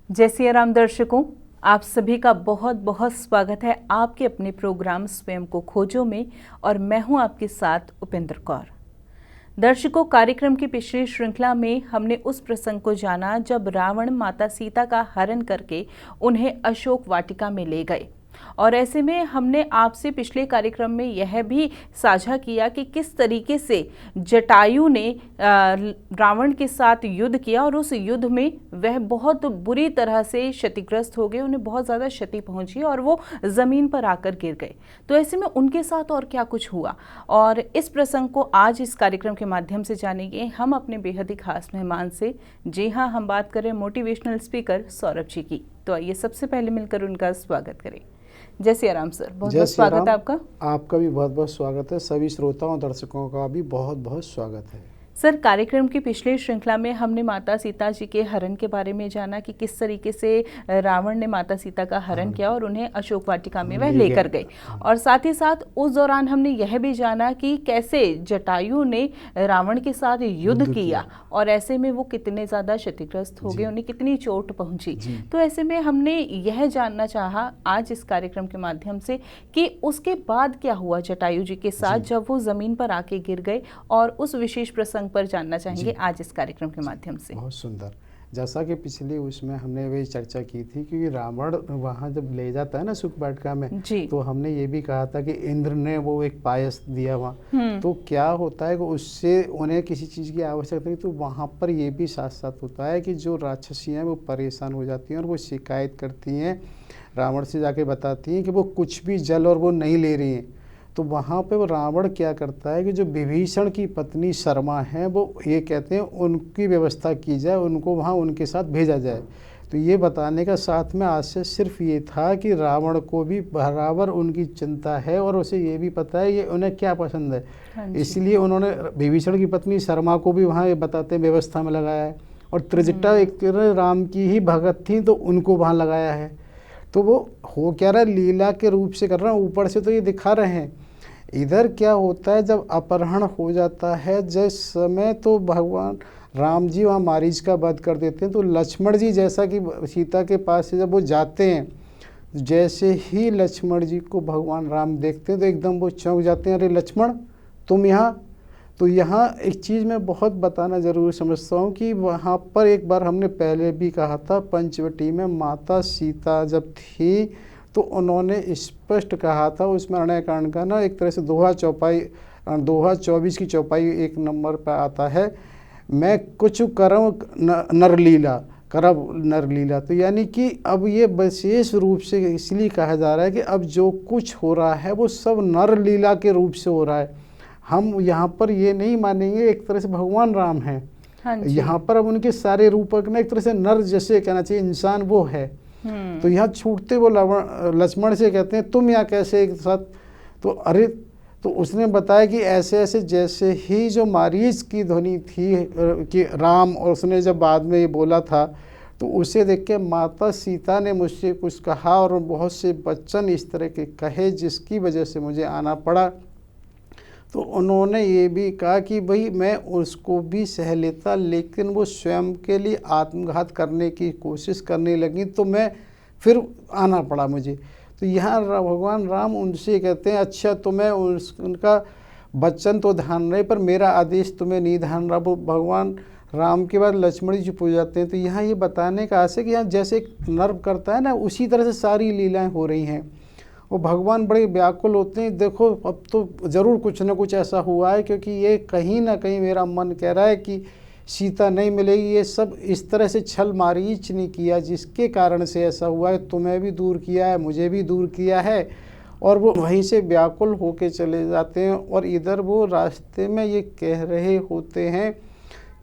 जय सिया राम दर्शकों, आप सभी का बहुत बहुत स्वागत है आपके अपने प्रोग्राम स्वयं को खोजो में। और मैं हूं आपके साथ उपेंद्र कौर। दर्शकों, कार्यक्रम की पिछली श्रृंखला में हमने उस प्रसंग को जाना जब रावण माता सीता का हरण करके उन्हें अशोक वाटिका में ले गए। और ऐसे में हमने आपसे पिछले कार्यक्रम में यह भी साझा किया कि किस तरीके से जटायु ने रावण के साथ युद्ध किया और उस युद्ध में वह बहुत बुरी तरह से क्षतिग्रस्त हो गए, उन्हें बहुत ज़्यादा क्षति पहुंची और वो ज़मीन पर आकर गिर गए। तो ऐसे में उनके साथ और क्या कुछ हुआ, और इस प्रसंग को आज इस कार्यक्रम के माध्यम से जानेंगे हम अपने बेहद ही खास मेहमान से। जी हाँ, हम बात करें मोटिवेशनल स्पीकर सौरभ जी की। तो आइए सबसे पहले मिलकर उनका स्वागत करें। जय सिया राम सर, बहुत बहुत स्वागत है आपका। आपका भी बहुत बहुत स्वागत है। सभी श्रोताओं और दर्शकों का भी बहुत बहुत स्वागत है। सर, कार्यक्रम की पिछली श्रृंखला में हमने माता सीता जी के हरण के बारे में जाना कि किस तरीके से रावण ने माता सीता का हरण किया और उन्हें अशोक वाटिका में वह लेकर गए। और साथ ही साथ उस दौरान हमने यह भी जाना कि कैसे जटायु ने रावण के साथ युद्ध किया और ऐसे में वो कितने ज़्यादा क्षतिग्रस्त हो गए, उन्हें कितनी चोट पहुंची। तो ऐसे में हमने यह जानना चाहा आज इस कार्यक्रम के माध्यम से कि उसके बाद क्या हुआ जटायु जी के साथ जब वो ज़मीन पर आके गिर गए, और उस विशेष प्रसंग पर जानना चाहेंगे आज इस कार्यक्रम के माध्यम से। बहुत सुंदर। जैसा कि पिछले उसमें हमने वही चर्चा की थी, क्योंकि रावण वहाँ जब ले जाता है ना अशोक वाटिका में, तो हमने ये भी कहा था कि इंद्र ने वो एक पायस दिया वहाँ। तो क्या होता है कि उससे उन्हें किसी चीज़ की आवश्यकता नहीं, तो वहाँ पर ये भी साथ साथ होता है कि जो राक्षसियाँ हैं वो परेशान हो जाती हैं और वो शिकायत करती हैं, रावण से जाके बताती हैं कि वो कुछ भी जल और वो नहीं ले रही हैं। तो वहाँ पे वो रावण क्या करता है कि जो विभीषण की पत्नी शर्मा है वो ये कहते हैं उनकी व्यवस्था की जाए, उनको वहाँ उनके साथ भेजा जाए। तो ये बताने का साथ में आशय सिर्फ ये था कि रावण को भी बराबर उनकी चिंता है और उसे ये भी पता है ये उन्हें क्या पसंद है। इसलिए उन्होंने विभीषण की पत्नी शर्मा को भी वहाँ ये बताते व्यवस्था में लगाया है। और त्रिजटा एक राम की ही भगत थी तो उनको वहाँ लगाया है। तो वो हो क्या रहा है, लीला के रूप से कर रहा है, ऊपर से तो ये दिखा रहे हैं। इधर क्या होता है, जब अपहरण हो जाता है जिस समय, तो भगवान राम जी वहाँ मारीच का वध कर देते हैं। तो लक्ष्मण जी जैसा कि सीता के पास से जब वो जाते हैं, जैसे ही लक्ष्मण जी को भगवान राम देखते हैं तो एकदम वो चौंक जाते हैं, अरे लक्ष्मण तुम यहाँ। तो यहाँ एक चीज़ मैं बहुत बताना ज़रूर समझता हूँ कि वहाँ पर एक बार हमने पहले भी कहा था, पंचवटी में माता सीता जब थी तो उन्होंने स्पष्ट कहा था, उसमें अरण्यकांड का ना एक तरह से दोहा 24 की चौपाई 1 नंबर पर आता है, मैं कुछ करम नरलीला करब नरलीला। तो यानी कि अब ये विशेष रूप से इसलिए कहा जा रहा है कि अब जो कुछ हो रहा है वो सब नरलीला के रूप से हो रहा है। हम यहाँ पर ये नहीं मानेंगे एक तरह से भगवान राम हैं। यहाँ पर अब उनके सारे रूपक में एक तरह से नर जैसे कहना चाहिए, इंसान वो है। तो यहाँ छूटते वो लक्ष्मण से कहते हैं तुम यहाँ कैसे एक साथ। तो अरे, तो उसने बताया कि ऐसे ऐसे, जैसे ही जो मारीच की ध्वनि थी कि राम, और उसने जब बाद में ये बोला था तो उसे देख के माता सीता ने मुझसे कुछ कहा और बहुत से वचन इस तरह के कहे जिसकी वजह से मुझे आना पड़ा। तो उन्होंने ये भी कहा कि भाई मैं उसको भी सह लेता, लेकिन वो स्वयं के लिए आत्मघात करने की कोशिश करने लगी तो मैं फिर आना पड़ा मुझे। तो यहाँ भगवान राम उनसे कहते हैं अच्छा तुम्हें उनका वचन तो ध्यान रहे पर मेरा आदेश तुम्हें नहीं ध्यान रहा। वो भगवान राम के बाद लक्ष्मण जी पूछ जाते हैं। तो यहाँ ये बताने का आशय कि यहाँ जैसे एक नर्व करता है ना, उसी तरह से सारी लीलाएँ हो रही हैं। वो भगवान बड़े व्याकुल होते हैं, देखो अब तो ज़रूर कुछ ना कुछ ऐसा हुआ है, क्योंकि ये कहीं ना कहीं मेरा मन कह रहा है कि सीता नहीं मिलेगी। ये सब इस तरह से छल मारीच नहीं किया जिसके कारण से ऐसा हुआ है। तुम्हें भी दूर किया है, मुझे भी दूर किया है। और वो वहीं से व्याकुल होके चले जाते हैं। और इधर वो रास्ते में ये कह रहे होते हैं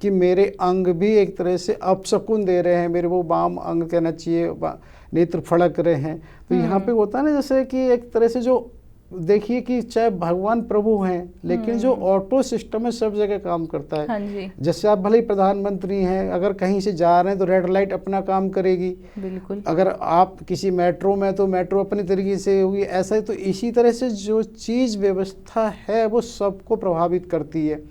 कि मेरे अंग भी एक तरह से अपशकुन दे रहे हैं, मेरे वो वाम अंग कहना चाहिए, नेत्र फड़क रहे हैं। तो यहाँ पे होता है ना जैसे कि एक तरह से जो देखिए कि चाहे भगवान प्रभु हैं, लेकिन जो ऑटो सिस्टम है सब जगह काम करता है। हाँ जी। जैसे आप भले ही प्रधानमंत्री हैं, अगर कहीं से जा रहे हैं तो रेड लाइट अपना काम करेगी। बिल्कुल। अगर आप किसी मेट्रो में तो मेट्रो अपनी तरीके से होगी। ऐसा ही तो इसी तरह से जो चीज़ व्यवस्था है वो सबको प्रभावित करती है।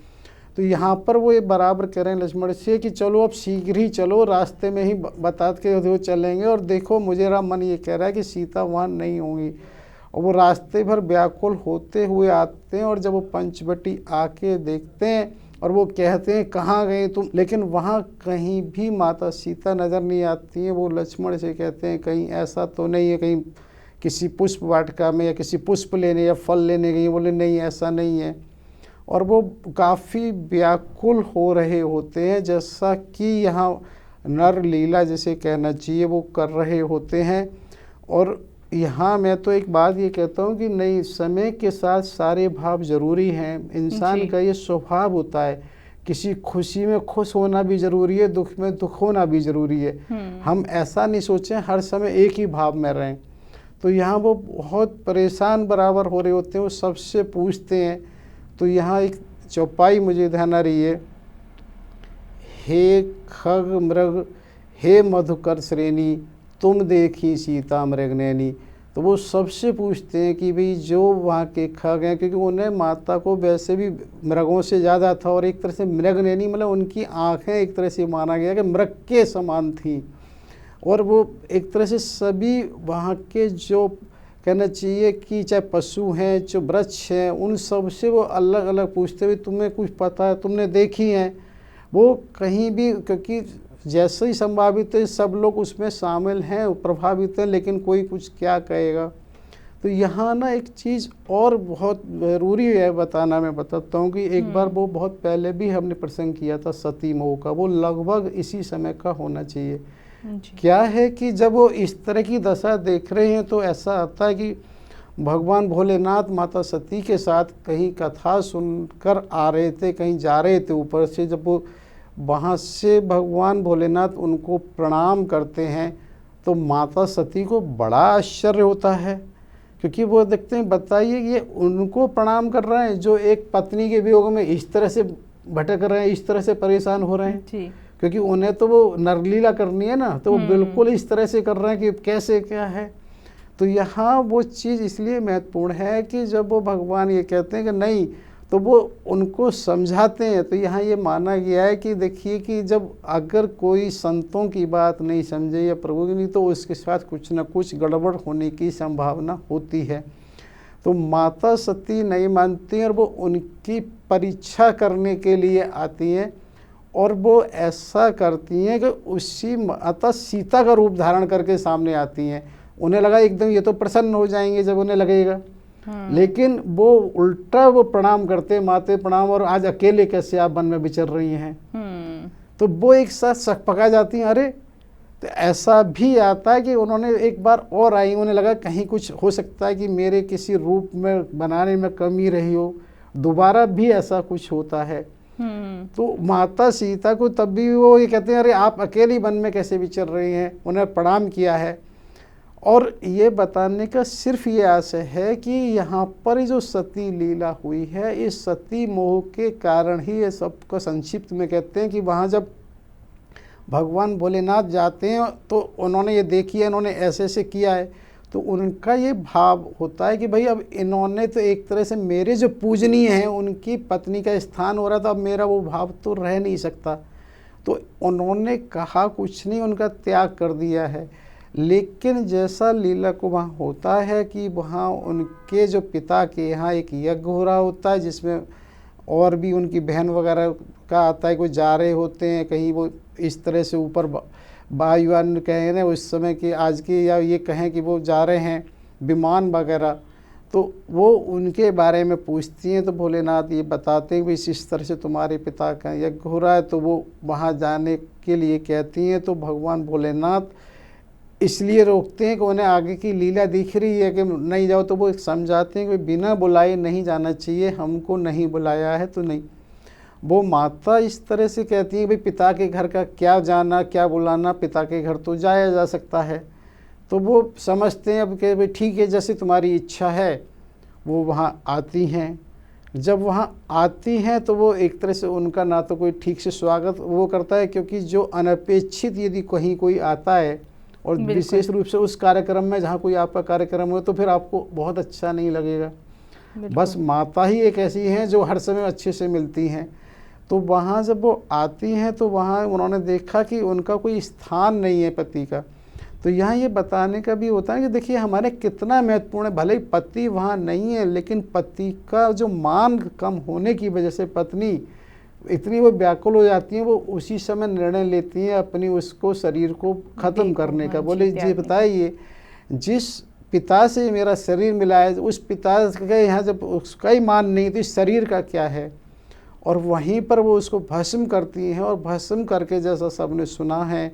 तो यहाँ पर वो ये बराबर कह रहे हैं लक्ष्मण से कि चलो अब शीघ्र ही चलो, रास्ते में ही बता के वो चलेंगे, और देखो मुझे मन ये कह रहा है कि सीता वहाँ नहीं होंगी। और वो रास्ते भर व्याकुल होते हुए आते हैं, और जब वो पंचवटी आके देखते हैं और वो कहते हैं कहाँ गए तुम, लेकिन वहाँ कहीं भी माता सीता नज़र नहीं आती हैं। वो लक्ष्मण से कहते हैं कहीं ऐसा तो नहीं है, कहीं किसी पुष्प वाटिका में या किसी पुष्प लेने या फल लेने गई? बोले नहीं, ऐसा नहीं है। और वो काफ़ी व्याकुल हो रहे होते हैं, जैसा कि यहाँ नर लीला जैसे कहना चाहिए वो कर रहे होते हैं। और यहाँ मैं तो एक बात ये कहता हूँ कि नहीं, समय के साथ सारे भाव ज़रूरी हैं। इंसान का ये स्वभाव होता है, किसी खुशी में खुश होना भी ज़रूरी है, दुख में दुख होना भी ज़रूरी है। हम ऐसा नहीं सोचें हर समय एक ही भाव में रहें। तो यहाँ वो बहुत परेशान बराबर हो रहे होते हैं, वो सबसे पूछते हैं। तो यहाँ एक चौपाई मुझे ध्यान आ रही है, हे खग मृग हे मधुकर श्रेणी तुम देखी सीता मृगनैनी। तो वो सबसे पूछते हैं कि भाई जो वहाँ के खग हैं, क्योंकि उन्हें माता को वैसे भी मृगों से ज़्यादा था, और एक तरह से मृगनैनी मतलब उनकी आँखें एक तरह से माना गया कि मृग के समान थी। और वो एक तरह से सभी वहाँ के जो कहना चाहिए कि चाहे पशु हैं, जो वृक्ष हैं, उन सब से वो अलग अलग पूछते हुए तुम्हें कुछ पता है, तुमने देखी हैं? वो कहीं भी, क्योंकि जैसे ही संभावित है सब लोग उसमें शामिल हैं, प्रभावित हैं, लेकिन कोई कुछ क्या कहेगा। तो यहाँ ना एक चीज़ और बहुत ज़रूरी है बताना, मैं बताता हूँ कि एक बार वो बहुत पहले भी हमने प्रसंग किया था सती मोह का, वो लगभग इसी समय का होना चाहिए। क्या है कि जब वो इस तरह की दशा देख रहे हैं तो ऐसा आता है कि भगवान भोलेनाथ माता सती के साथ कहीं कथा सुनकर आ रहे थे, कहीं जा रहे थे ऊपर से, जब वो वहाँ से भगवान भोलेनाथ उनको प्रणाम करते हैं तो माता सती को बड़ा आश्चर्य होता है, क्योंकि वो देखते हैं बताइए ये उनको प्रणाम कर रहे हैं जो एक पत्नी के वियोग में इस तरह से भटक रहे हैं, इस तरह से परेशान हो रहे हैं। क्योंकि उन्हें तो वो नरलीला करनी है ना, तो वो बिल्कुल इस तरह से कर रहे हैं कि कैसे क्या है। तो यहाँ वो चीज़ इसलिए महत्वपूर्ण है कि जब वो भगवान ये कहते हैं कि नहीं, तो वो उनको समझाते हैं। तो यहाँ ये माना गया है कि देखिए कि जब अगर कोई संतों की बात नहीं समझे या प्रभु की नहीं, तो उसके साथ कुछ ना कुछ गड़बड़ होने की संभावना होती है। तो माता सती नहीं मानती हैं और वो उनकी परीक्षा करने के लिए आती हैं, और वो ऐसा करती हैं कि उसी माता सीता का रूप धारण करके सामने आती हैं। उन्हें लगा एकदम ये तो प्रसन्न हो जाएंगे जब उन्हें लगेगा, लेकिन वो उल्टा वो प्रणाम करते, माते प्रणाम, और आज अकेले कैसे आप वन में विचर रही हैं। तो वो एक साथ शक पका जाती हैं। अरे तो ऐसा भी आता है कि उन्होंने एक बार और आई, उन्हें लगा कहीं कुछ हो सकता है कि मेरे किसी रूप में बनाने में कमी रही हो, दोबारा भी ऐसा कुछ होता है। तो माता सीता को तब भी वो ये कहते हैं अरे आप अकेली वन में कैसे विचर रही हैं, उन्हें प्रणाम किया है। और ये बताने का सिर्फ ये आशय है कि यहाँ पर जो सती लीला हुई है, इस सती मोह के कारण ही ये सबको संक्षिप्त में कहते हैं कि वहाँ जब भगवान भोलेनाथ जाते हैं तो उन्होंने ये देखी है, इन्होंने ऐसे ऐसे किया है, तो उनका ये भाव होता है कि भाई अब इन्होंने तो एक तरह से मेरे जो पूजनीय हैं उनकी पत्नी का स्थान हो रहा था, अब मेरा वो भाव तो रह नहीं सकता। तो उन्होंने कहा कुछ नहीं, उनका त्याग कर दिया है। लेकिन जैसा लीला को वहाँ होता है कि वहाँ उनके जो पिता के यहाँ एक यज्ञ हो रहा होता है, जिसमें और भी उनकी बहन वगैरह का आता है, कोई जा रहे होते हैं कहीं, वो इस तरह से ऊपर वायुयान कहें ना उस समय की, आज की, या ये कहें कि वो जा रहे हैं विमान वगैरह, तो वो उनके बारे में पूछती हैं। तो भोलेनाथ ये बताते हैं कि इस तरह से तुम्हारे पिता का यज्ञ हो रहा है, तो वो वहाँ जाने के लिए कहती हैं। तो भगवान भोलेनाथ इसलिए रोकते हैं कि उन्हें आगे की लीला दिख रही है कि नहीं जाओ, तो वो समझाते हैं कि बिना बुलाए नहीं जाना चाहिए, हमको नहीं बुलाया है तो नहीं। वो माता इस तरह से कहती है भाई पिता के घर का क्या जाना क्या बुलाना, पिता के घर तो जाया जा सकता है। तो वो समझते हैं अब कि भाई ठीक है, जैसे तुम्हारी इच्छा है। वो वहाँ आती हैं, जब वहाँ आती हैं तो वो एक तरह से उनका ना तो कोई ठीक से स्वागत वो करता है, क्योंकि जो अनपेक्षित यदि कहीं कोई आता है और विशेष रूप से उस कार्यक्रम में जहाँ कोई आपका कार्यक्रम हो, तो फिर आपको बहुत अच्छा नहीं लगेगा। बस माता ही एक ऐसी हैं जो हर समय अच्छे से मिलती हैं। तो वहाँ जब वो आती हैं तो वहाँ उन्होंने देखा कि उनका कोई स्थान नहीं है पति का। तो यहाँ ये बताने का भी होता है कि देखिए हमारे कितना महत्वपूर्ण है, भले ही पति वहाँ नहीं है लेकिन पति का जो मान कम होने की वजह से पत्नी इतनी वो व्याकुल हो जाती है, वो उसी समय निर्णय लेती हैं अपनी उसको शरीर को ख़त्म करने का। बोले जी बताइए, जिस पिता से मेरा शरीर मिला है उस पिता का यहाँ जब उसका ही मान नहीं तो इस शरीर का क्या है। और वहीं पर वो उसको भस्म करती हैं, और भस्म करके जैसा सबने सुना है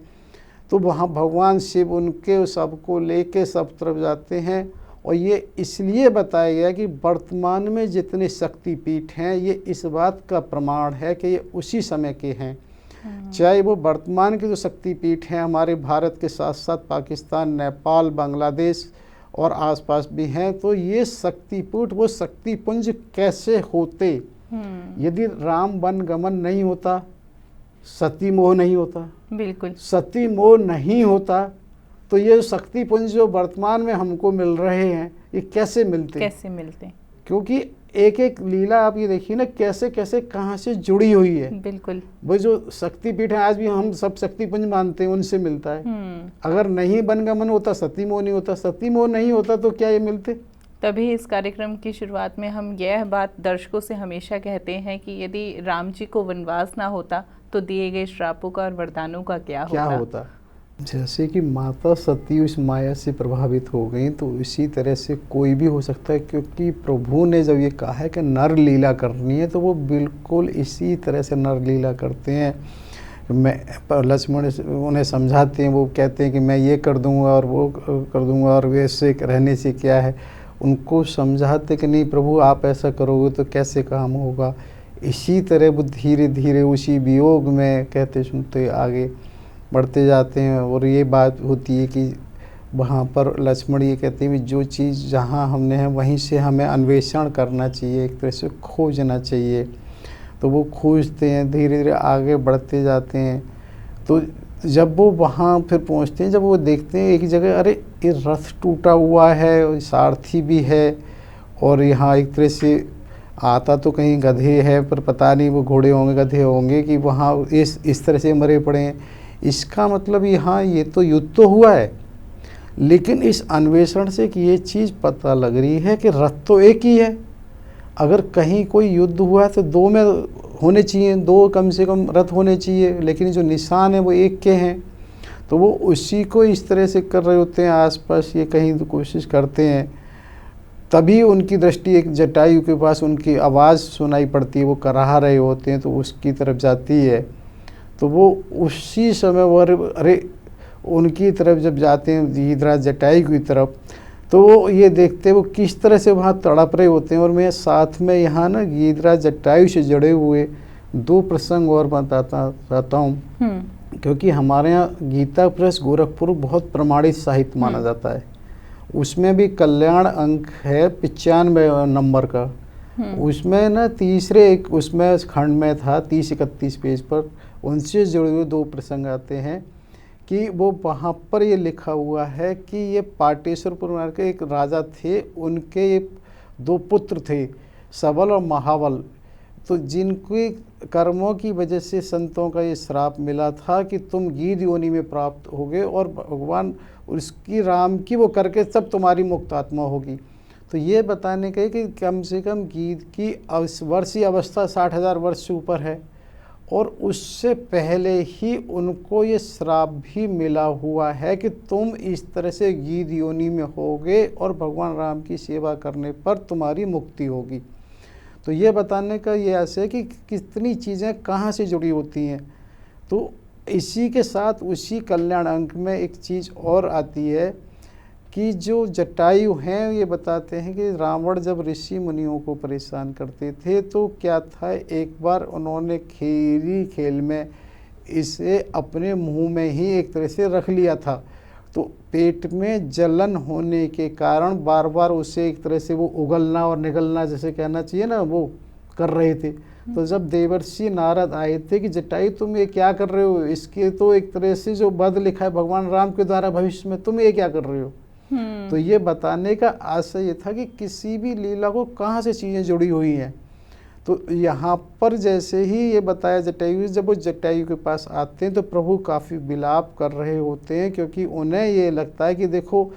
तो वहाँ भगवान शिव उनके सबको लेके सब तरफ जाते हैं। और ये इसलिए बताया गया कि वर्तमान में जितने शक्तिपीठ हैं ये इस बात का प्रमाण है कि ये उसी समय के हैं। चाहे वो वर्तमान के जो शक्तिपीठ हैं हमारे भारत के साथ साथ पाकिस्तान, नेपाल, बांग्लादेश और आसपास भी हैं, तो ये शक्तिपीठ वो शक्तिपुंज कैसे होते यदि राम वन गमन नहीं होता, सती मोह नहीं होता, बिल्कुल सती मोह नहीं होता, तो ये शक्तिपुंज जो वर्तमान में हमको मिल रहे हैं ये कैसे मिलते? क्योंकि एक एक लीला आप ये देखिए ना कैसे कैसे कहाँ से जुड़ी हुई है। बिल्कुल वो जो शक्तिपीठ है आज भी हम सब शक्तिपुंज मानते हैं, उनसे मिलता है। अगर नहीं वनगमन होता, सती मोह नहीं होता, सती मोह नहीं होता तो क्या ये मिलते? तभी इस कार्यक्रम की शुरुआत में हम यह बात दर्शकों से हमेशा कहते हैं कि यदि राम जी को वनवास ना होता तो दिए गए श्रापों का और वरदानों का क्या होता? जैसे कि माता सती उस माया से प्रभावित हो गई, तो इसी तरह से कोई भी हो सकता है, क्योंकि प्रभु ने जब ये कहा है कि नर लीला करनी है तो वो बिल्कुल इसी तरह से नर लीला करते हैं। मैं लक्ष्मण उन्हें समझाते हैं, वो कहते हैं कि मैं ये कर दूंगा और वो कर दूंगा और वैसे रहने से क्या है। उनको समझाते कि नहीं प्रभु आप ऐसा करोगे तो कैसे काम होगा। इसी तरह वो धीरे धीरे उसी वियोग में कहते सुनते आगे बढ़ते जाते हैं। और ये बात होती है कि वहाँ पर लक्ष्मण ये कहते हैं कि जो चीज़ जहाँ हमने है वहीं से हमें अन्वेषण करना चाहिए, एक तरह से खोजना चाहिए। तो वो खोजते हैं, धीरे धीरे आगे बढ़ते जाते हैं। तो जब वो वहाँ फिर पहुँचते हैं, जब वो देखते हैं एक जगह अरे ये रथ टूटा हुआ है, सारथी भी है, और यहाँ एक तरह से आता तो कहीं गधे है पर पता नहीं वो घोड़े होंगे गधे होंगे कि वहाँ इस तरह से मरे पड़े हैं। इसका मतलब यहाँ ये तो युद्ध तो हुआ है, लेकिन इस अन्वेषण से कि ये चीज़ पता लग रही है कि रथ तो एक ही है। अगर कहीं कोई युद्ध हुआ है तो दो में होने चाहिए, दो कम से कम रथ होने चाहिए, लेकिन जो निशान है वो एक के हैं। तो वो उसी को इस तरह से कर रहे होते हैं, आसपास ये कहीं तो कोशिश करते हैं। तभी उनकी दृष्टि एक जटायु के पास उनकी आवाज़ सुनाई पड़ती है, वो कराह रहे होते हैं, तो उसकी तरफ जाती है। तो वो उसी समय वो अरे उनकी तरफ जब जाते हैं गीधराज जटायु की तरफ, तो वो ये देखते हैं वो किस तरह से वहाँ तड़प रहे होते हैं। और मैं साथ में यहाँ ना गीधराज जटायु से जुड़े हुए दो प्रसंग और बताता रहता हूँ, क्योंकि हमारे यहाँ गीता प्रेस गोरखपुर बहुत प्रमाणित साहित्य माना जाता है। उसमें भी कल्याण अंक है 95 नंबर का। उसमें ना तीसरे एक उसमें खंड में था 30-31 पेज पर उनसे जुड़े हुए दो प्रसंग आते हैं कि वो वहाँ पर ये लिखा हुआ है कि ये पाटेश्वरपुर के एक राजा थे, उनके ये दो पुत्र थे सबल और महाबल। तो जिनके कर्मों की वजह से संतों का ये श्राप मिला था कि तुम गीध योनि में प्राप्त होगे और भगवान उसकी राम की वो करके सब तुम्हारी मुक्त आत्मा होगी। तो ये बताने के कि कम से कम गीध की वर्षीय अवस्था 60,000 वर्ष से ऊपर है, और उससे पहले ही उनको ये श्राप भी मिला हुआ है कि तुम इस तरह से गीध योनि में होगे और भगवान राम की सेवा करने पर तुम्हारी मुक्ति होगी। तो ये बताने का ये ऐसे है कि कितनी चीज़ें कहाँ से जुड़ी होती हैं। तो इसी के साथ उसी कल्याण अंक में एक चीज़ और आती है कि जो जटायु हैं ये बताते हैं कि रावण जब ऋषि मुनियों को परेशान करते थे तो क्या था, एक बार उन्होंने खेल में इसे अपने मुंह में ही एक तरह से रख लिया था। तो पेट में जलन होने के कारण बार बार उसे एक तरह से वो उगलना और निगलना जैसे कहना चाहिए ना वो कर रहे थे। तो जब देवर्षि नारद आए थे कि जटायु तुम ये क्या कर रहे हो, इसके तो एक तरह से जो वध लिखा है भगवान राम के द्वारा भविष्य में, तुम ये क्या कर रहे हो। तो ये बताने का आशय ये था कि किसी भी लीला को कहाँ से चीज़ें जुड़ी हुई हैं। तो यहाँ पर जैसे ही ये बताया जटायु, जब वो जटायु के पास आते हैं तो प्रभु काफ़ी विलाप कर रहे होते हैं, क्योंकि उन्हें ये लगता है कि देखो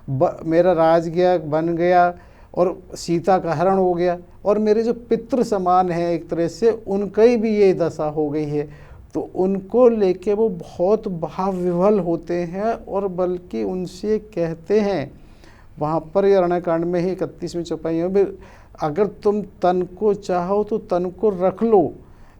मेरा राज गया, बन गया, और सीता का हरण हो गया, और मेरे जो पितृ समान हैं एक तरह से उनकी भी ये दशा हो गई है। तो उनको लेके वो बहुत भाव विह्वल होते हैं, और बल्कि उनसे कहते हैं वहाँ पर अरण्यकांड में ही 31वें चौपाई में, अगर तुम तन को चाहो तो तन को रख लो।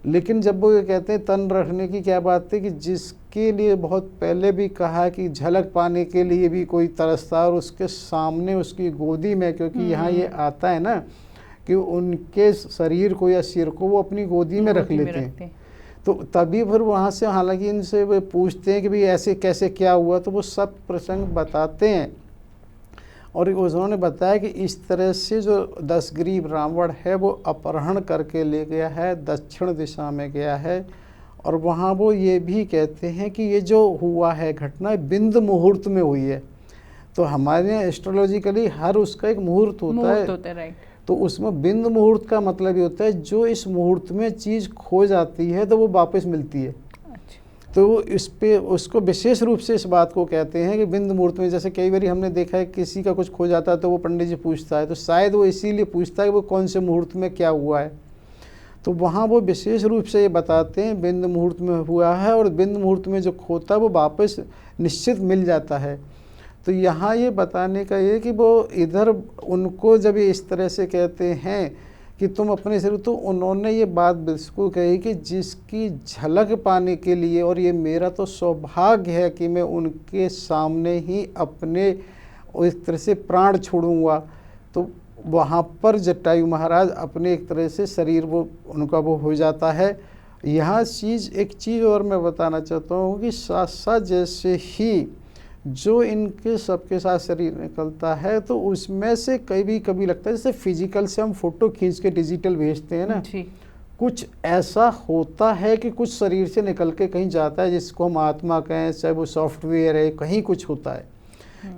लेकिन जब वो ये कहते हैं तन रखने की क्या बात है, कि जिसके लिए बहुत पहले भी कहा कि झलक पाने के लिए भी कोई तरसता, और उसके सामने उसकी गोदी में, क्योंकि यहाँ ये आता है ना कि उनके शरीर को या सिर को वो अपनी गोदी में रख लेते हैं। तो तभी फिर वहाँ से हालांकि इनसे वे पूछते हैं कि भाई ऐसे कैसे क्या हुआ, तो वो सब प्रसंग बताते हैं। और उन्होंने बताया कि इस तरह से जो दशग्रीव रावण है वो अपहरण करके ले गया है, दक्षिण दिशा में गया है, और वहाँ वो ये भी कहते हैं कि ये जो हुआ है घटना बिंद मुहूर्त में हुई है। तो हमारे यहाँ एस्ट्रोलॉजिकली हर उसका एक मुहूर्त होता है, राइट। तो उसमें बिंद मुहूर्त का मतलब ये होता है जो इस मुहूर्त में चीज़ खो जाती है तो वो वापस मिलती है। तो इस पे उसको विशेष रूप से इस बात को कहते हैं कि बिंद मुहूर्त में, जैसे कई बार हमने देखा है किसी का कुछ खो जाता है तो वो पंडित जी पूछता है, तो शायद वो इसीलिए पूछता है कि वो कौन से मुहूर्त में क्या हुआ है। तो वहाँ वो विशेष रूप से ये बताते हैं बिंद मुहूर्त में हुआ है, और बिंद मुहूर्त में जो खोता है वो वापस निश्चित मिल जाता है। तो यहाँ ये बताने का ये कि वो इधर उनको जब ये इस तरह से कहते हैं कि तुम अपने सिर, तो उन्होंने ये बात बिल्कुल कही कि जिसकी झलक पाने के लिए, और ये मेरा तो सौभाग्य है कि मैं उनके सामने ही अपने इस तरह से प्राण छोड़ूंगा। तो वहाँ पर जटायु महाराज अपने एक तरह से शरीर वो उनका वो हो जाता है। यहाँ एक चीज़ और मैं बताना चाहता हूँ कि साथ साथ जैसे ही जो इनके सबके साथ शरीर निकलता है तो उसमें से कभी लगता है जैसे फिजिकल से हम फोटो खींच के डिजिटल भेजते हैं ना, कुछ ऐसा होता है कि कुछ शरीर से निकल के कहीं जाता है, जिसको हम आत्मा कहें, चाहे वो सॉफ्टवेयर है, कहीं कुछ होता है।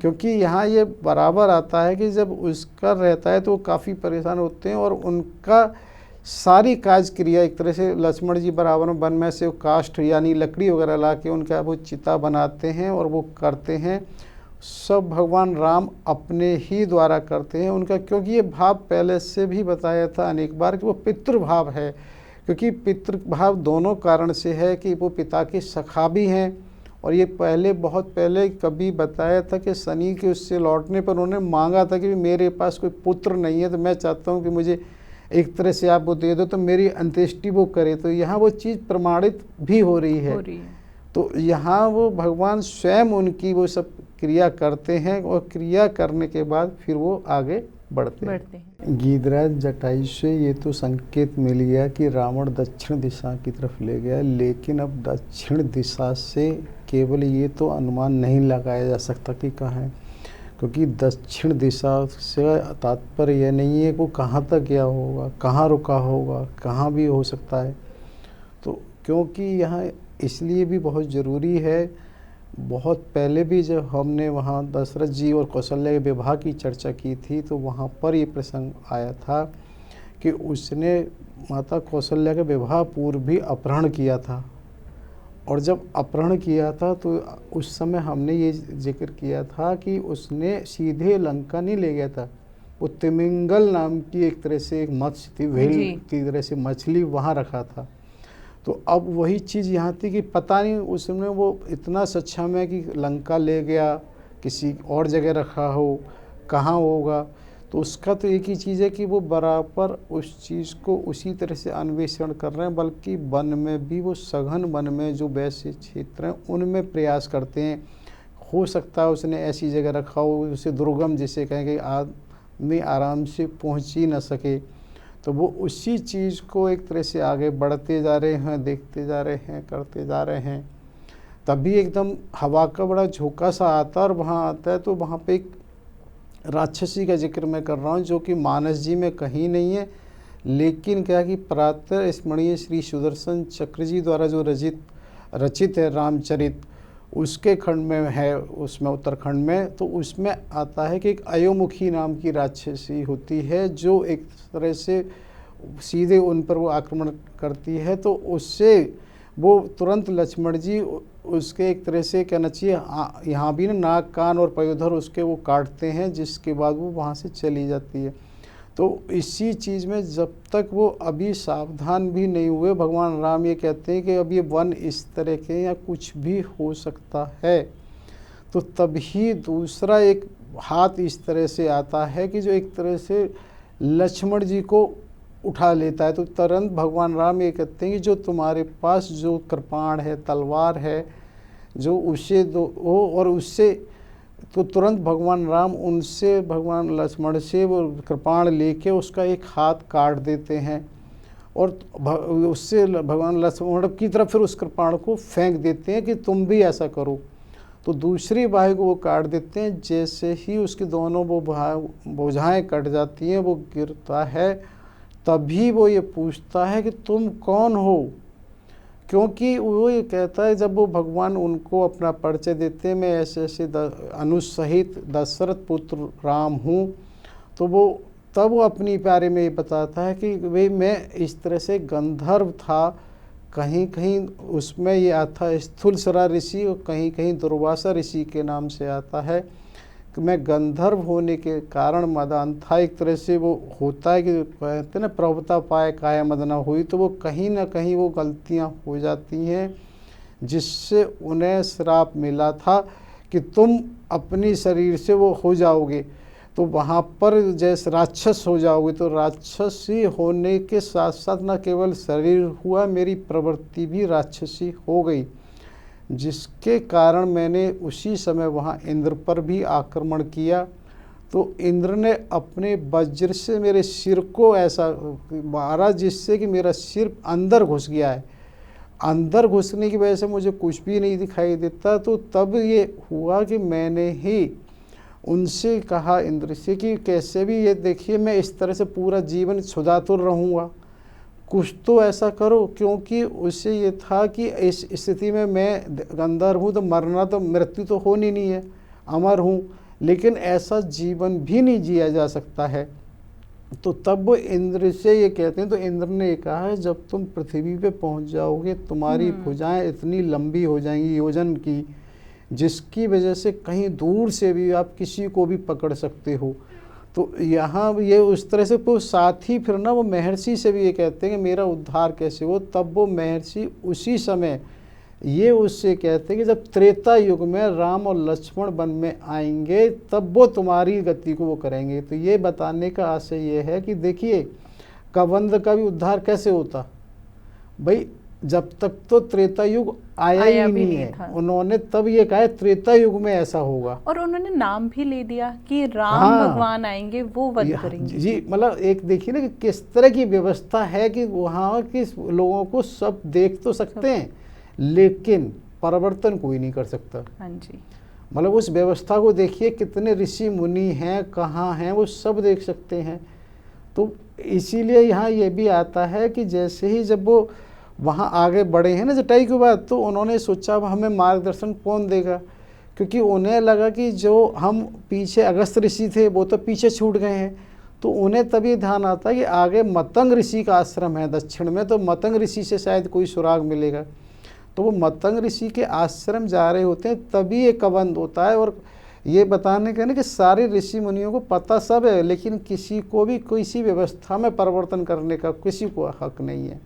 क्योंकि यहाँ ये बराबर आता है कि जब उसका रहता है तो वो काफ़ी परेशान होते हैं, और उनका सारी काज क्रिया एक तरह से लक्ष्मण जी बराबर में वन में से काष्ठ यानी लकड़ी वगैरह ला के उनका वो चिता बनाते हैं और वो करते हैं, सब भगवान राम अपने ही द्वारा करते हैं उनका। क्योंकि ये भाव पहले से भी बताया था अनेक बार कि वो पितृभाव है, क्योंकि पितृभाव दोनों कारण से है कि वो पिता के सखा भी हैं, और ये पहले बहुत पहले कभी बताया था कि शनि के उससे लौटने पर उन्होंने मांगा था कि मेरे पास कोई पुत्र नहीं है, तो मैं चाहता हूँ कि मुझे एक तरह से आप वो दे दो तो मेरी अंत्येष्टि वो करे। तो यहाँ वो चीज़ प्रमाणित भी हो रही है। तो यहाँ वो भगवान स्वयं उनकी वो सब क्रिया करते हैं, और क्रिया करने के बाद फिर वो आगे बढ़ते हैं। गीधराज जटायु से ये तो संकेत मिल गया कि रावण दक्षिण दिशा की तरफ ले गया, लेकिन अब दक्षिण दिशा से केवल ये तो अनुमान नहीं लगाया जा सकता कि कहाँ है, क्योंकि दक्षिण दिशा से तात्पर्य यह नहीं है कि वो कहाँ तक गया होगा, कहाँ रुका होगा, कहाँ भी हो सकता है। तो क्योंकि यहाँ इसलिए भी बहुत ज़रूरी है, बहुत पहले भी जब हमने वहाँ दशरथ जी और कौशल्या के विवाह की चर्चा की थी तो वहाँ पर ये प्रसंग आया था कि उसने माता कौशल्या के विवाह पूर्व भी अपहरण किया था, और जब अपहरण किया था तो उस समय हमने ये जिक्र किया था कि उसने सीधे लंका नहीं ले गया था, वो तिमिंगल नाम की एक तरह से एक मत्स्य थी, व्हेल की तरह से मछली वहाँ रखा था। तो अब वही चीज़ यहाँ थी कि पता नहीं उसमें वो इतना सक्षम है कि लंका ले गया, किसी और जगह रखा हो, कहाँ होगा। तो उसका तो एक ही चीज़ है कि वो बराबर उस चीज़ को उसी तरह से अन्वेषण कर रहे हैं, बल्कि वन में भी वो सघन वन में जो वैसे क्षेत्र हैं उनमें प्रयास करते हैं। हो सकता है उसने ऐसी जगह रखा हो उसे दुर्गम जिसे कहें कि आदमी आराम से पहुंच ही न सके, तो वो उसी चीज़ को एक तरह से आगे बढ़ते जा रहे हैं, देखते जा रहे हैं, करते जा रहे हैं। तभी एकदम हवा का बड़ा झोंका सा आता है, और वहाँ आता है तो वहाँ पे एक राक्षसी का जिक्र मैं कर रहा हूँ जो कि मानस जी में कहीं नहीं है, लेकिन क्या कि प्रातः स्मरणीय श्री सुदर्शन चक्र जी द्वारा जो रचित है रामचरित, उसके खंड में है, उसमें उत्तराखंड में। तो उसमें आता है कि एक अयोमुखी नाम की राक्षसी होती है जो एक तरह से सीधे उन पर वो आक्रमण करती है, तो उससे वो तुरंत लक्ष्मण जी उसके एक तरह से कहना चाहिए यहाँ भी ना नाक कान और पयोधर उसके वो काटते हैं, जिसके बाद वो वहाँ से चली जाती है। तो इसी चीज़ में जब तक वो अभी सावधान भी नहीं हुए, भगवान राम ये कहते हैं कि अब ये वन इस तरह के या कुछ भी हो सकता है। तो तभी दूसरा एक हाथ इस तरह से आता है कि जो एक तरह से लक्ष्मण जी को उठा लेता है। तो तुरंत भगवान राम ये कहते हैं कि जो तुम्हारे पास जो कृपाण है, तलवार है, जो उसे दो हो, और उससे तो तुरंत भगवान राम उनसे भगवान लक्ष्मण से वो कृपाण लेके उसका एक हाथ काट देते हैं, और उससे भगवान लक्ष्मण की तरफ फिर उस कृपाण को फेंक देते हैं कि तुम भी ऐसा करो। तो दूसरी बाह को वो काट देते हैं। जैसे ही उसकी दोनों वो भुजाएं कट जाती हैं, वो गिरता है, तभी वो ये पूछता है कि तुम कौन हो, क्योंकि वो ये कहता है, जब वो भगवान उनको अपना परिचय देते हैं, मैं ऐसे ऐसे अनुज सहित दशरथ पुत्र राम हूँ, तो वो तब वो अपनी बारे में ये बताता है कि भाई मैं इस तरह से गंधर्व था, कहीं कहीं उसमें ये आता स्थूलसरा ऋषि और कहीं कहीं दुर्वासा ऋषि के नाम से आता है कि मैं गंधर्व होने के कारण मदान था। एक तरह से वो होता है कि कहते हैं ना, प्रभुता पाए काया मदना हुई, तो वो कहीं ना कहीं वो गलतियां हो जाती हैं, जिससे उन्हें श्राप मिला था कि तुम अपनी शरीर से वो हो जाओगे, तो वहाँ पर जैसे राक्षस हो जाओगे। तो राक्षसी होने के साथ साथ न केवल शरीर हुआ, मेरी प्रवृत्ति भी राक्षसी हो गई, जिसके कारण मैंने उसी समय वहाँ इंद्र पर भी आक्रमण किया। तो इंद्र ने अपने वज्र से मेरे सिर को ऐसा मारा जिससे कि मेरा सिर अंदर घुस गया है। अंदर घुसने की वजह से मुझे कुछ भी नहीं दिखाई देता। तो तब ये हुआ कि मैंने ही उनसे कहा इंद्र से कि कैसे भी ये देखिए, मैं इस तरह से पूरा जीवन क्षुधातुर रहूँगा, कुछ तो ऐसा करो, क्योंकि उससे ये था कि इस स्थिति में मैं गंधर्व हूँ, तो मरना तो मृत्यु तो होनी नहीं है, अमर हूँ, लेकिन ऐसा जीवन भी नहीं जिया जा सकता है। तो तब वो इंद्र से ये कहते हैं, तो इंद्र ने कहा है जब तुम पृथ्वी पे पहुँच जाओगे, तुम्हारी भुजाएं इतनी लंबी हो जाएंगी योजन की, जिसकी वजह से कहीं दूर से भी आप किसी को भी पकड़ सकते हो। तो यहाँ ये उस तरह से को साथ ही फिर ना वो महर्षि से भी ये कहते हैं कि मेरा उद्धार कैसे हो। तब वो महर्षि उसी समय ये उससे कहते हैं कि जब त्रेता युग में राम और लक्ष्मण वन में आएंगे, तब वो तुम्हारी गति को वो करेंगे। तो ये बताने का आशय ये है कि देखिए, कबंध का भी उद्धार कैसे होता, भाई जब तक तो त्रेता युग आया ही नहीं है, उन्होंने तब ये कहा त्रेता युग में ऐसा होगा, और उन्होंने नाम भी ले दिया कि राम भगवान आएंगे, वो वध करेंगे। जी, मतलब एक देखिए ना कि किस तरह की व्यवस्था है कि वहाँ के लोगों को सब देख तो सकते हैं, लेकिन परिवर्तन कोई नहीं कर सकता। हाँ जी, मतलब उस व्यवस्था को देखिए, कितने ऋषि मुनि हैं, कहाँ हैं, वो सब देख सकते हैं। तो इसीलिए यहाँ ये भी आता है कि जैसे ही जब वो वहाँ आगे बढ़े हैं ना जटायु के बाद, तो उन्होंने सोचा हमें मार्गदर्शन कौन देगा, क्योंकि उन्हें लगा कि जो हम पीछे अगस्त ऋषि थे वो तो पीछे छूट गए हैं। तो उन्हें तभी ध्यान आता है कि आगे मतंग ऋषि का आश्रम है दक्षिण में, तो मतंग ऋषि से शायद कोई सुराग मिलेगा। तो वो मतंग ऋषि के आश्रम जा रहे होते हैं, तभी ये कबंध होता है। और ये बताने का ना कि सारे ऋषि मुनियों को पता सब है, लेकिन किसी को भी किसी व्यवस्था में परिवर्तन करने का किसी को हक नहीं है।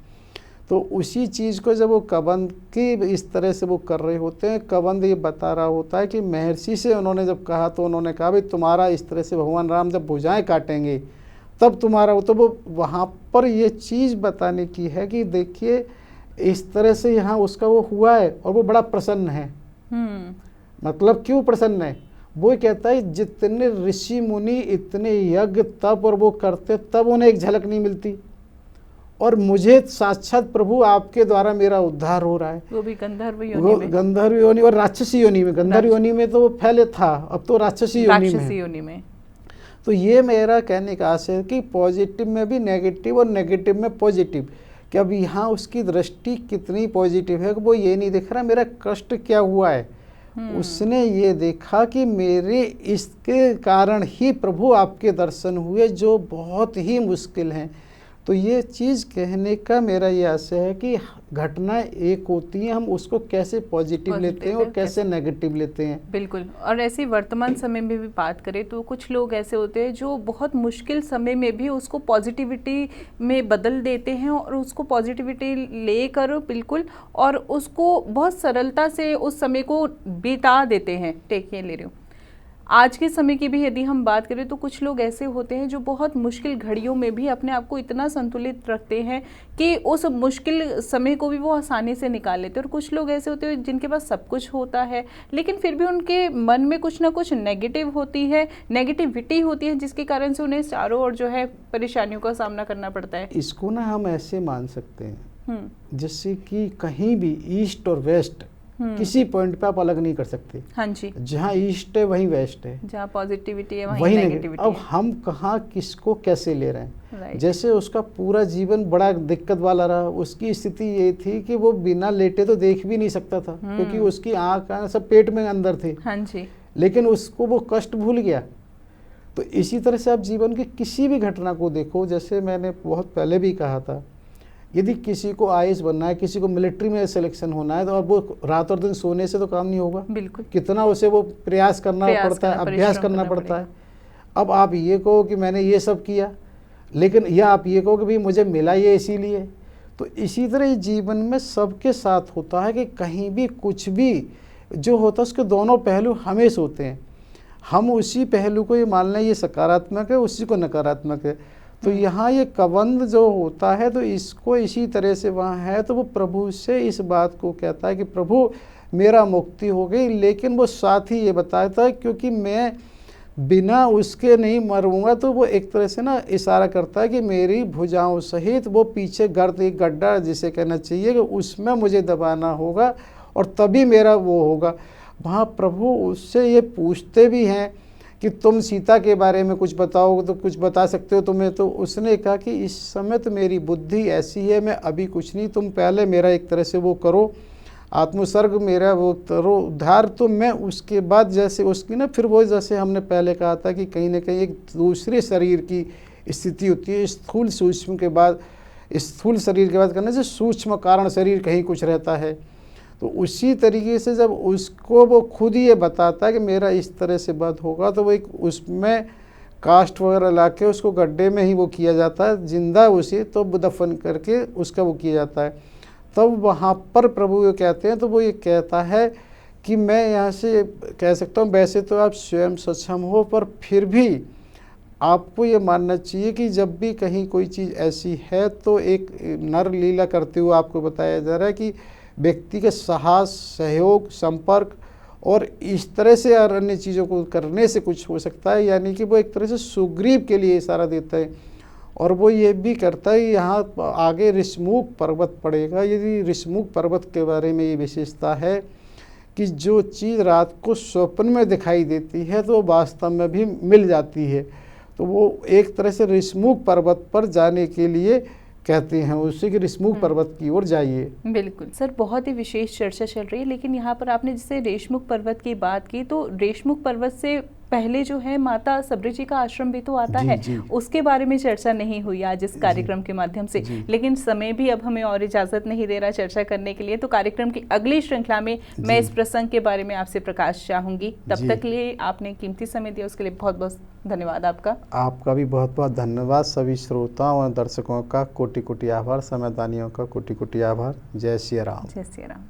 तो उसी चीज़ को जब वो कबंध की इस तरह से वो कर रहे होते हैं, कबंध ये बता रहा होता है कि महर्षि से उन्होंने जब कहा, तो उन्होंने कहा भाई तुम्हारा इस तरह से भगवान राम जब भुजाएं काटेंगे तब तुम्हारा, तो वो वहाँ पर ये चीज़ बताने की है कि देखिए इस तरह से यहाँ उसका वो हुआ है, और वो बड़ा प्रसन्न है। मतलब क्यों प्रसन्न है, वो कहता है जितने ऋषि मुनि इतने यज्ञ तप और वो करते, तब उन्हें एक झलक नहीं मिलती, और मुझे साक्षात प्रभु आपके द्वारा मेरा उद्धार हो रहा है, वो भी गंधर्व योनि में, गंधर्व योनि और राक्षसी योनि में। गंधर्व योनि में तो वो पहले था, अब तो राक्षसी योनि में। तो ये मेरा कहने का आशय है कि पॉजिटिव में भी नेगेटिव और नेगेटिव में पॉजिटिव, कि अब यहाँ उसकी दृष्टि कितनी पॉजिटिव है कि वो ये नहीं देख रहा मेरा कष्ट क्या हुआ है, उसने ये देखा कि मेरे इसके कारण ही प्रभु आपके दर्शन हुए, जो बहुत ही मुश्किल हैं। तो ये चीज़ कहने का मेरा ये आशय है कि घटना एक होती है, हम उसको कैसे पॉजिटिव लेते हैं और कैसे नेगेटिव लेते हैं। बिल्कुल। और ऐसे वर्तमान समय में भी बात करें तो कुछ लोग ऐसे होते हैं जो बहुत मुश्किल समय में भी उसको पॉजिटिविटी में बदल देते हैं और उसको पॉजिटिविटी लेकर बिल्कुल, और उसको बहुत सरलता से उस समय को बिता देते हैं। टेकिए ले रही हूँ, आज के समय की भी यदि हम बात करें तो कुछ लोग ऐसे होते हैं जो बहुत मुश्किल घड़ियों में भी अपने आप को इतना संतुलित रखते हैं कि उस मुश्किल समय को भी वो आसानी से निकाल लेते हैं। और कुछ लोग ऐसे होते हैं जिनके पास सब कुछ होता है लेकिन फिर भी उनके मन में कुछ ना कुछ नेगेटिव होती है, नेगेटिविटी होती है, जिसके कारण से उन्हें चारों ओर जो है परेशानियों का सामना करना पड़ता है। इसको ना हम ऐसे मान सकते हैं जैसे कि कहीं भी ईस्ट और वेस्ट किसी पॉइंट पे आप अलग नहीं कर सकते। हाँ जी। जहाँ ईस्ट है वहीं वेस्ट है, जहाँ पॉजिटिविटी है वहीं नेगेटिविटी। अब हम कहाँ किसको कैसे ले रहे हैं। जैसे उसका पूरा जीवन बड़ा दिक्कत वाला रहा, उसकी स्थिति ये थी कि वो बिना लेटे तो देख भी नहीं सकता था क्योंकि उसकी आँख सब पेट में अंदर थे। हाँ जी। लेकिन उसको वो कष्ट भूल गया। तो इसी तरह से आप जीवन की किसी भी घटना को देखो, जैसे मैंने बहुत पहले भी कहा था, यदि किसी को आईएएस बनना है, किसी को मिलिट्री में सिलेक्शन होना है, तो अब वो रात और दिन सोने से तो काम नहीं होगा। बिल्कुल। कितना उसे वो प्रयास करना पड़ता है, अभ्यास करना पड़ता है। अब आप ये कहो कि मैंने ये सब किया, लेकिन या आप ये कहो कि भाई मुझे मिला ये इसीलिए। तो इसी तरह जीवन में सबके साथ होता है कि कहीं भी कुछ भी जो होता है उसके दोनों पहलू हमेशा होते हैं। हम उसी पहलू को ये मान लें ये सकारात्मक है, उसी को नकारात्मक है। तो यहाँ ये कबंध जो होता है तो इसको इसी तरह से वहाँ है, तो वो प्रभु से इस बात को कहता है कि प्रभु मेरा मुक्ति हो गई, लेकिन वो साथ ही ये बताता है क्योंकि मैं बिना उसके नहीं मरूंगा। तो वो एक तरह से ना इशारा करता है कि मेरी भुजाओं सहित वो पीछे गर्द एक गड्ढा जिसे कहना चाहिए कि उसमें मुझे दबाना होगा और तभी मेरा वो होगा। वहाँ प्रभु उससे ये पूछते भी हैं कि तुम सीता के बारे में कुछ बताओ तो कुछ बता सकते हो तुम्हें। तो उसने कहा कि इस समय तो मेरी बुद्धि ऐसी है, मैं अभी कुछ नहीं, तुम पहले मेरा एक तरह से वो करो, आत्मसर्ग मेरा वो करो उद्धार, तो मैं उसके बाद जैसे उसकी ना फिर वो जैसे हमने पहले कहा था कि कहीं ना कहीं एक दूसरे शरीर की स्थिति होती है। स्थूल सूक्ष्म के बाद, स्थूल शरीर के बाद करने से सूक्ष्म कारण शरीर कहीं कुछ रहता है। तो उसी तरीके से जब उसको वो खुद ये बताता है कि मेरा इस तरह से वध होगा, तो वो एक उसमें कास्ट वगैरह ला के उसको गड्ढे में ही वो किया जाता है, जिंदा उसे तो दफन करके उसका वो किया जाता है। तब वहाँ पर प्रभु ये कहते हैं, तो वो ये कहता है कि मैं यहाँ से कह सकता हूँ वैसे तो आप स्वयं सक्षम हो, पर फिर भी आपको ये मानना चाहिए कि जब भी कहीं कोई चीज़ ऐसी है तो एक नर लीला करते हुए आपको बताया जा रहा है कि व्यक्ति के साहस, सहयोग, संपर्क और इस तरह से और अन्य चीज़ों को करने से कुछ हो सकता है। यानी कि वो एक तरह से सुग्रीव के लिए इशारा देता है। और वो ये भी करता है, यहाँ आगे ऋषमुख पर्वत पड़ेगा। यदि ऋषमुख पर्वत के बारे में ये विशेषता है कि जो चीज़ रात को स्वप्न में दिखाई देती है तो वास्तव में भी मिल जाती है। तो वो एक तरह से ऋषमुख पर्वत पर जाने के लिए कहते हैं उससे कि ऋषमुख पर्वत की ओर जाइए। बिल्कुल सर, बहुत ही विशेष चर्चा चल रही है, लेकिन यहाँ पर आपने जैसे रेशमुख पर्वत की बात की, तो रेशमुख पर्वत से पहले जो है माता सबरी जी का आश्रम भी तो आता है, उसके बारे में चर्चा नहीं हुई आज इस कार्यक्रम के माध्यम से। लेकिन समय भी अब हमें और इजाजत नहीं दे रहा चर्चा करने के लिए, तो कार्यक्रम की अगली श्रृंखला में मैं इस प्रसंग के बारे में आपसे प्रकाश चाहूंगी। तब तक के लिए आपने कीमती समय दिया, उसके लिए बहुत बहुत धन्यवाद आपका। आपका भी बहुत बहुत धन्यवाद। सभी श्रोताओं और दर्शकों का कोटि कोटि आभार, समयदानियों का कोटि कोटि आभार। जय श्री राम। जय श्री राम।